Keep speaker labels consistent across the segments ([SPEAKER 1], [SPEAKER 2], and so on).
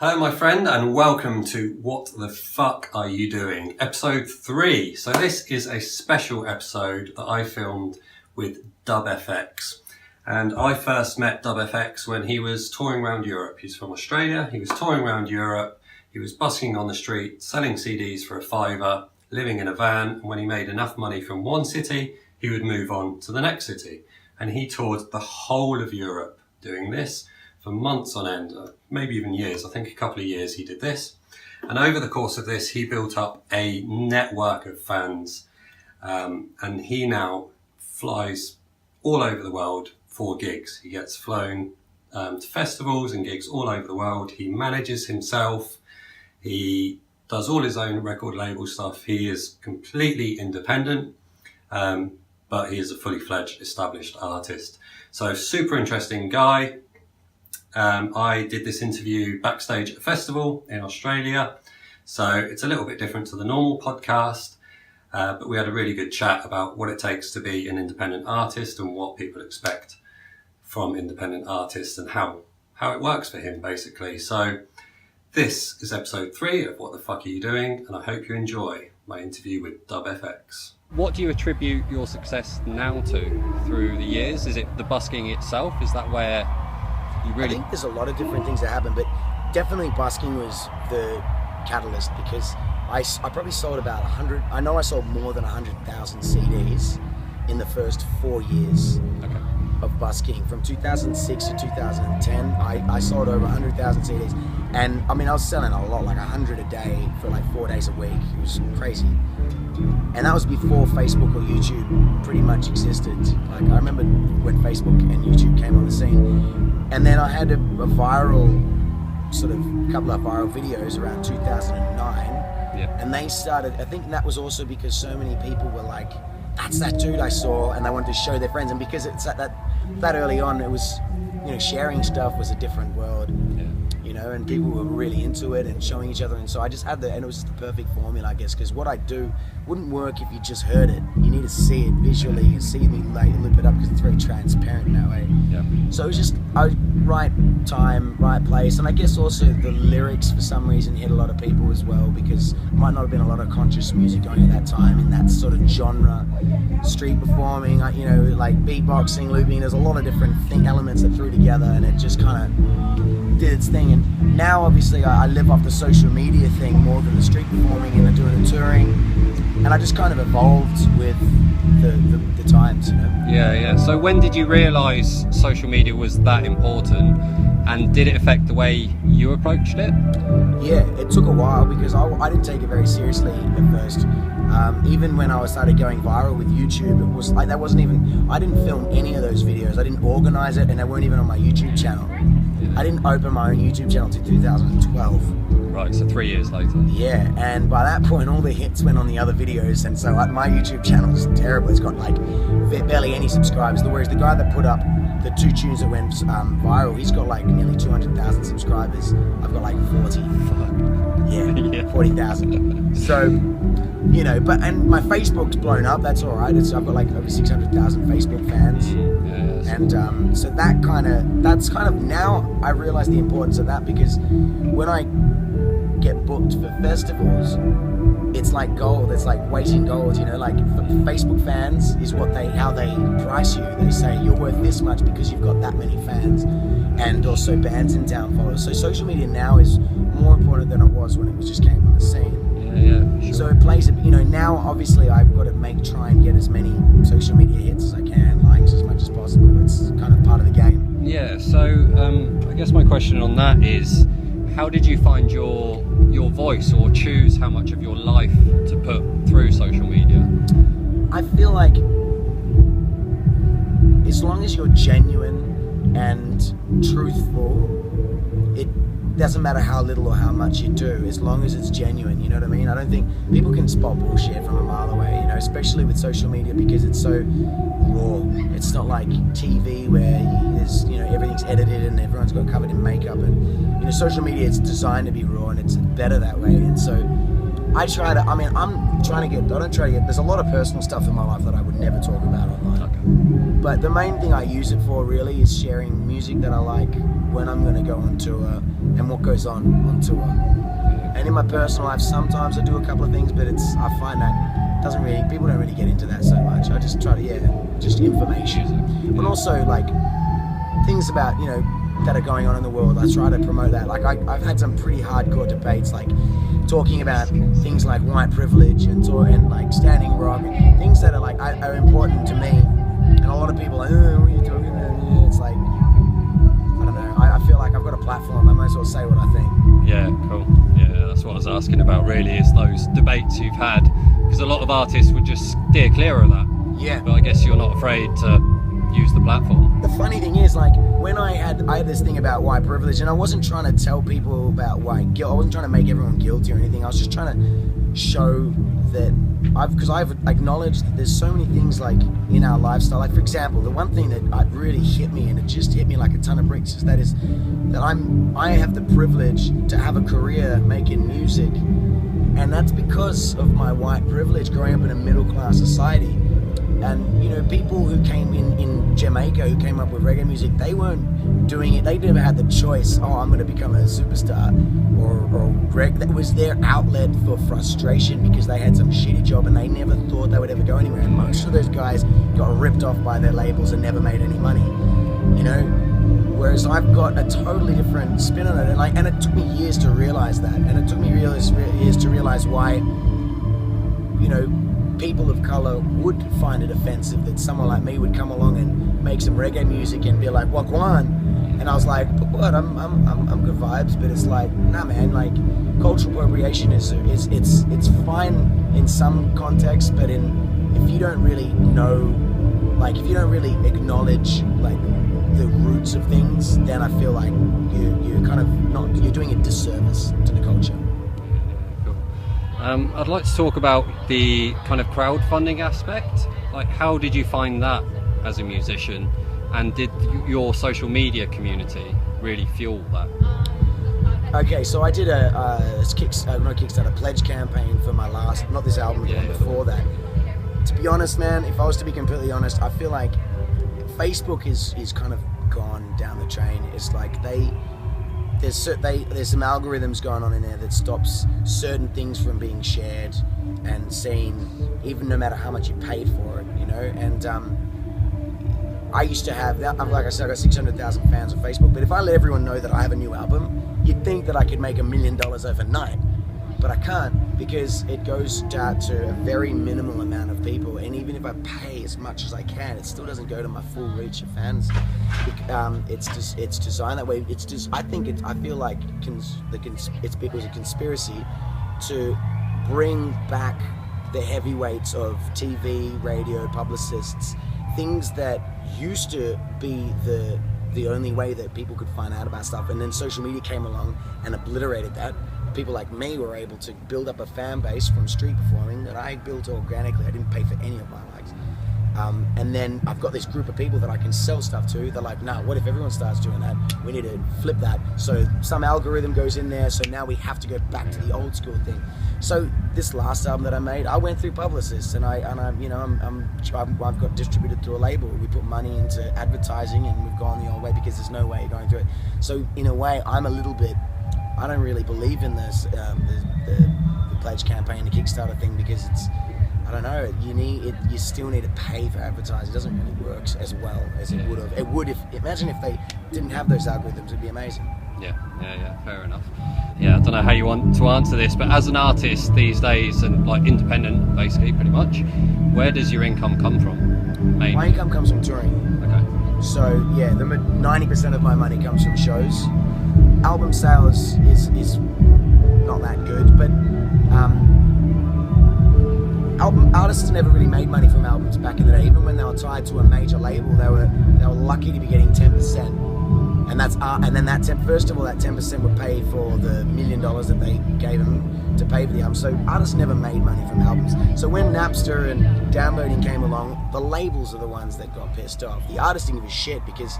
[SPEAKER 1] Hello my friend and welcome to What the Fuck Are You Doing? Episode 3. So this is a special episode that I filmed with DubFX. And I first met DubFX when he was touring around Europe. He's from Australia, he was touring around Europe, he was busking on the street, selling CDs for a £5, living in a van, and when he made enough money from one city, he would move on to the next city. And he toured the whole of Europe doing this for months on end, maybe even years. I think a couple of years he did this. And over the course of this, he built up a network of fans. And he now flies all over the world for gigs. He gets flown to festivals and gigs all over the world. He manages himself. He does all his own record label stuff. He is completely independent, but he is a fully fledged established artist. So super interesting guy. I did this interview backstage at a festival in Australia, so it's a little bit different to the normal podcast, but we had a really good chat about what it takes to be an independent artist and what people expect from independent artists and how it works for him, basically. So this is episode 3 of What the Fuck Are You Doing, and I hope you enjoy my interview with DubFX. What do you attribute your success now to through the years? Is it the busking itself? Is that where you really...
[SPEAKER 2] I think there's a lot of different things that happen, but definitely busking was the catalyst, because I probably sold about 100, I know I sold more than 100,000 CDs in the first 4 years of busking. From 2006 to 2010, I sold over 100,000 CDs. And I mean, I was selling a lot, like 100 a day for like 4 days a week. It was crazy. And that was before Facebook or YouTube pretty much existed. Like, I remember when Facebook and YouTube came on the scene. And then I had a viral, couple of viral videos around 2009.
[SPEAKER 1] Yep.
[SPEAKER 2] And they started, I think that was also because so many people were like, that's that dude I saw, and they wanted to show their friends. And because it's that early on, it was, sharing stuff was a different world.
[SPEAKER 1] Yeah.
[SPEAKER 2] And people were really into it and showing each other. And so I just had and it was just the perfect formula, I guess, because what I do wouldn't work if you just heard it. You need to see it visually, you see me loop it up, because it's very transparent in that way.
[SPEAKER 1] Yeah.
[SPEAKER 2] So it was just right time, right place. And I guess also the lyrics for some reason hit a lot of people as well, because there might not have been a lot of conscious music going at that time in that sort of genre. Street performing, like beatboxing, looping, there's a lot of different elements that threw together, and it just kind of did its thing. And now obviously I live off the social media thing more than the street performing and doing the touring, and I just kind of evolved with the times,
[SPEAKER 1] Yeah. So when did you realise social media was that important, and did it affect the way you approached it?
[SPEAKER 2] Yeah, it took a while, because I didn't take it very seriously at first. Even when I started going viral with YouTube, it was like, I didn't film any of those videos, I didn't organise it, and they weren't even on my YouTube channel. I didn't open my own YouTube channel until 2012.
[SPEAKER 1] Right, so 3 years later.
[SPEAKER 2] Yeah, and by that point all the hits went on the other videos, and so my YouTube channel is terrible. It's got like barely any subscribers, whereas the guy that put up the 2 tunes that went viral, he's got like nearly 200,000 subscribers. I've got like 40. Yeah. 40,000. So, and my Facebook's blown up, that's all right. I've got like over 600,000 Facebook fans.
[SPEAKER 1] Yeah,
[SPEAKER 2] and so that's kind of now I realize the importance of that, because when I get booked for festivals, it's like gold. It's like weight in gold, like Facebook fans is how they price you. They say you're worth this much because you've got that many fans, and also bands in town follow. So social media now is more important than it was when it just came on the scene.
[SPEAKER 1] Yeah, sure.
[SPEAKER 2] So it plays, now obviously I've got to try and get as many social media hits as I can, likes as much as possible. It's kind of part of the game.
[SPEAKER 1] Yeah, so I guess my question on that is, how did you find your voice, or choose how much of your life to put through social media?
[SPEAKER 2] I feel like as long as you're genuine and truthful, it doesn't matter how little or how much you do, as long as it's genuine, you know what I mean? I don't think people can spot bullshit from a mile away, especially with social media, because it's so raw. It's not like TV where there's, everything's edited and everyone's got covered in makeup, and social media, it's designed to be raw, and it's better that way. And so I don't try to get, there's a lot of personal stuff in my life that I would never talk about online. Okay. But the main thing I use it for really is sharing music that I like, when I'm going to go on tour and what goes on tour. And in my personal life, sometimes I do a couple of things, but I find that people don't really get into that so much. I just try to, just information. But also, like, things about, that are going on in the world, I try to promote that. Like, I've had some pretty hardcore debates, like, talking about things like white privilege and like Standing Rock, things that are, like, are important to me. And a lot of people are like, what are you talking about? It's like, I don't know, I feel like I've got a platform, I might as well say what I think.
[SPEAKER 1] Yeah, cool. Yeah, that's what I was asking about really, is those debates you've had, because a lot of artists would just steer clear of that.
[SPEAKER 2] Yeah.
[SPEAKER 1] But I guess you're not afraid to use the platform.
[SPEAKER 2] The funny thing is, like, when I had this thing about white privilege, and I wasn't trying to tell people about white guilt, I wasn't trying to make everyone guilty or anything, I was just trying to show that because I've acknowledged that there's so many things, like, in our lifestyle. Like, for example, the one thing that really hit me, and it just hit me like a ton of bricks, is that I have the privilege to have a career making music, and that's because of my white privilege growing up in a middle class society. And people who came in Jamaica, who came up with reggae music, they weren't doing it. They never had the choice. Oh, I'm going to become a superstar, or that was their outlet for frustration because they had some shitty job and they never thought they would ever go anywhere. And most of those guys got ripped off by their labels and never made any money. Whereas I've got a totally different spin on it, and it took me years to realize that, and it took me years to realize why, people of color would find it offensive that someone like me would come along and make some reggae music and be like, "Wagwan," and I was like, "But what? I'm good vibes." But it's like, nah, man. Like, cultural appropriation is it's fine in some contexts, but if you don't really know, like, if you don't really acknowledge, like, the roots of things, then I feel like you're kind of you're doing a disservice to the culture.
[SPEAKER 1] I'd like to talk about the kind of crowdfunding aspect. Like, how did you find that as a musician, and did your social media community really fuel that?
[SPEAKER 2] Okay, so I did a pledge campaign for my last, not this album, the one before that. To be honest, man, if I was to be completely honest, I feel like Facebook is kind of gone down the drain. It's like there's some algorithms going on in there that stops certain things from being shared and seen, even no matter how much you paid for it, And I used to have, like I said, I got 600,000 fans on Facebook. But if I let everyone know that I have a new album, you'd think that I could make $1 million overnight. But I can't, because it goes down to a very minimal amount of people, and even if I pay as much as I can, it still doesn't go to my full reach of fans. It's designed that way. I feel like it was a conspiracy to bring back the heavyweights of TV, radio, publicists, things that used to be the only way that people could find out about stuff, and then social media came along and obliterated that. People like me were able to build up a fan base from street performing that I built organically. I didn't pay for any of my likes. And then I've got this group of people that I can sell stuff to. They're like, nah, what if everyone starts doing that? We need to flip that. So some algorithm goes in there, so now we have to go back to the old school thing. So this last album that I made, I went through publicists, and I've got distributed through a label. We put money into advertising, and we've gone the old way because there's no way going through it. So in a way, I'm a little bit, I don't really believe in this the pledge campaign, the Kickstarter thing, because it's, I don't know, you still need to pay for advertising. It doesn't really work as well as it would have. It would imagine if they didn't have those algorithms, it'd be amazing.
[SPEAKER 1] Yeah, fair enough. Yeah, I don't know how you want to answer this, but as an artist these days, and like independent basically pretty much, where does your income come from mainly?
[SPEAKER 2] My income comes from touring.
[SPEAKER 1] Okay.
[SPEAKER 2] So yeah, 90% of my money comes from shows. Album sales is not that good, but artists never really made money from albums back in the day. Even when they were tied to a major label, they were lucky to be getting 10%, and that's and then that 10%, first of all, that 10% would pay for the $1 million that they gave them to pay for the album. So artists never made money from albums. So when Napster and downloading came along, the labels are the ones that got pissed off. The artists didn't give a shit because,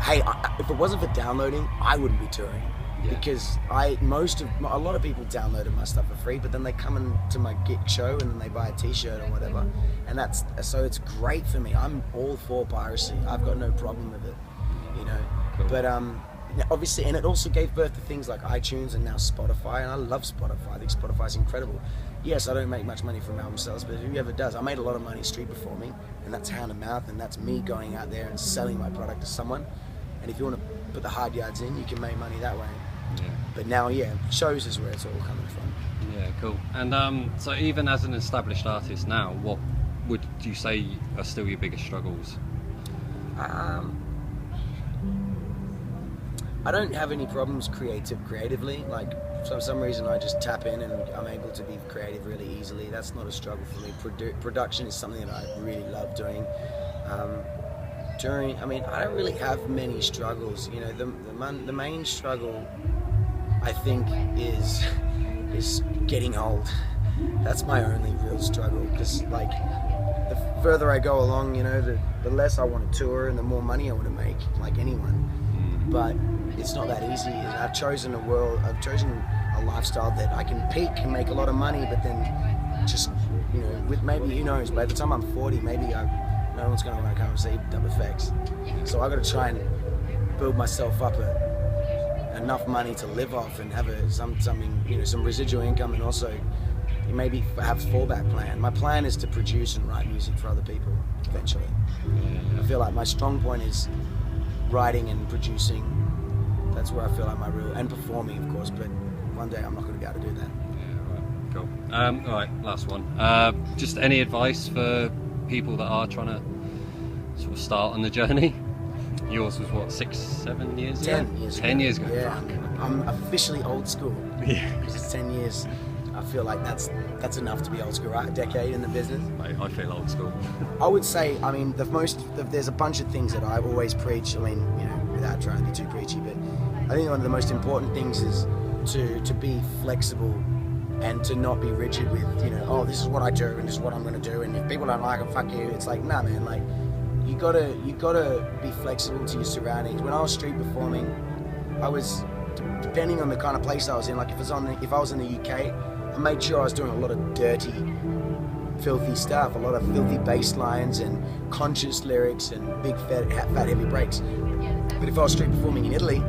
[SPEAKER 2] hey, if it wasn't for downloading, I wouldn't be touring. Yeah. Because a lot of people downloaded my stuff for free, but then they come into my gig show and then they buy a t-shirt or whatever, and so it's great for me. I'm all for piracy. I've got no problem with it,
[SPEAKER 1] Cool.
[SPEAKER 2] But obviously, and it also gave birth to things like iTunes and now Spotify, and I love Spotify. I think Spotify's incredible. Yes, I don't make much money from album sales, but whoever does, I made a lot of money street performing, and that's hand to mouth, and that's me going out there and selling my product to someone. And if you want to put the hard yards in, you can make money that way.
[SPEAKER 1] Yeah.
[SPEAKER 2] But now, shows is where it's all coming from.
[SPEAKER 1] Yeah, cool. And so even as an established artist now, what would you say are still your biggest struggles?
[SPEAKER 2] I don't have any problems creatively. Like, for some reason, I just tap in and I'm able to be creative really easily. That's not a struggle for me. Production is something that I really love doing. I don't really have many struggles. You know, the main struggle, I think, is getting old. That's my only real struggle, because like the further I go along, you know, the less I want to tour and the more money I want to make, like anyone. But it's not that easy. And I've chosen a lifestyle that I can peak and make a lot of money, but then just, you know, with maybe, who knows, by the time I'm 40, maybe no one's going to want to come and see DubFX. So I've got to try and build myself up enough money to live off and have something, you know, some residual income, and also maybe perhaps fallback plan. My plan is to produce and write music for other people eventually. I feel like my strong point is writing and producing. That's where I feel like my real, and performing of course, but one day I'm not going to be able to do that.
[SPEAKER 1] Yeah, right, cool. Alright, last one. Just any advice for people that are trying to sort of start on the journey? Yours was what, 6-7 years ago?
[SPEAKER 2] 10 years ago.
[SPEAKER 1] 10 years ago.
[SPEAKER 2] Yeah, I'm officially old school.
[SPEAKER 1] Yeah.
[SPEAKER 2] Because it's 10 years. I feel like that's enough to be old school, right? A decade in the business.
[SPEAKER 1] Mate, I feel old school.
[SPEAKER 2] I would say, I mean, there's a bunch of things that I've always preached. I mean, you know, without trying to be too preachy, but I think one of the most important things is to be flexible and to not be rigid with, you know, oh, this is what I do and this is what I'm going to do, and if people don't like it, fuck you. It's like, nah, man, like, you gotta be flexible to your surroundings. When I was street performing, I was, depending on the kind of place I was in, like if I was in the UK, I made sure I was doing a lot of dirty, filthy stuff, a lot of filthy bass lines and conscious lyrics and big fat heavy breaks. But if I was street performing in Italy,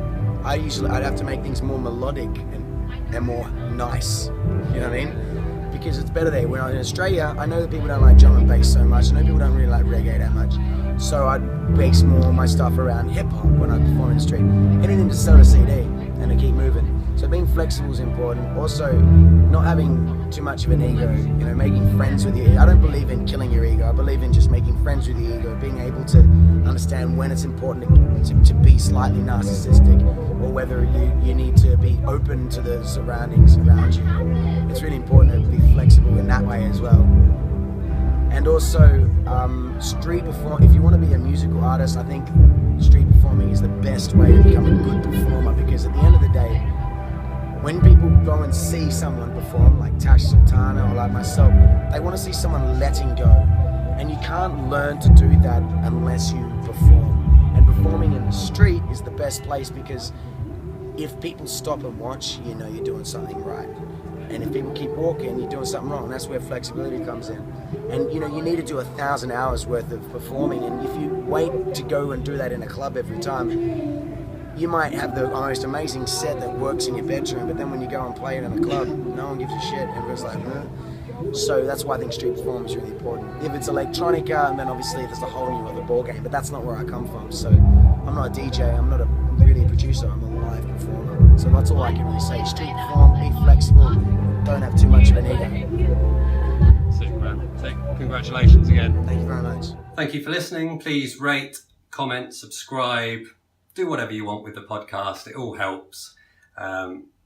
[SPEAKER 2] I'd have to make things more melodic and more nice. You know what I mean? Because it's better there. When I'm in Australia, I know that people don't like drum and bass so much. I know people don't really like reggae that much. So I'd base more of my stuff around hip hop when I perform in the street. Anything to sell a CD and to keep moving. So being flexible is important. Also, not having too much of an ego. You know, making friends with your. I don't believe in killing your ego. I believe in just making friends with your ego. Being able to understand when it's important to be slightly narcissistic, or whether you need to be open to the surroundings around you. It's really important to be flexible in that way as well. And also, street perform. If you want to be a musical artist, I think street performing is the best way to become a good performer. Because at the end of the day, when people go and see someone perform, like Tash Sultana or like myself, they want to see someone letting go. And you can't learn to do that unless you perform. And performing in the street is the best place, because if people stop and watch, you know you're doing something right. And if people keep walking, you're doing something wrong. That's where flexibility comes in. And you know, you need to do 1,000 hours worth of performing. And if you wait to go and do that in a club every time, you might have the most amazing set that works in your bedroom, but then when you go and play it in a club, no one gives a shit. Everyone's like, huh? So that's why I think street performing is really important. If it's electronica, then obviously there's a whole new other ballgame, but that's not where I come from. So I'm not a DJ, I'm not really a producer, I'm a live performer. So that's all I can really say. Street perform, be flexible, don't have too much of an ego.
[SPEAKER 1] Super, man. So, congratulations again.
[SPEAKER 2] Thank you very much.
[SPEAKER 1] Thank you for listening. Please rate, comment, subscribe, do whatever you want with the podcast. It all helps.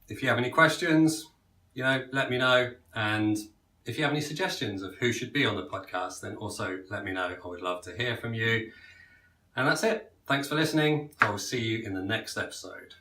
[SPEAKER 1] If you have any questions, you know, let me know. And if you have any suggestions of who should be on the podcast, then also let me know. I would love to hear from you. And that's it. Thanks for listening. I will see you in the next episode.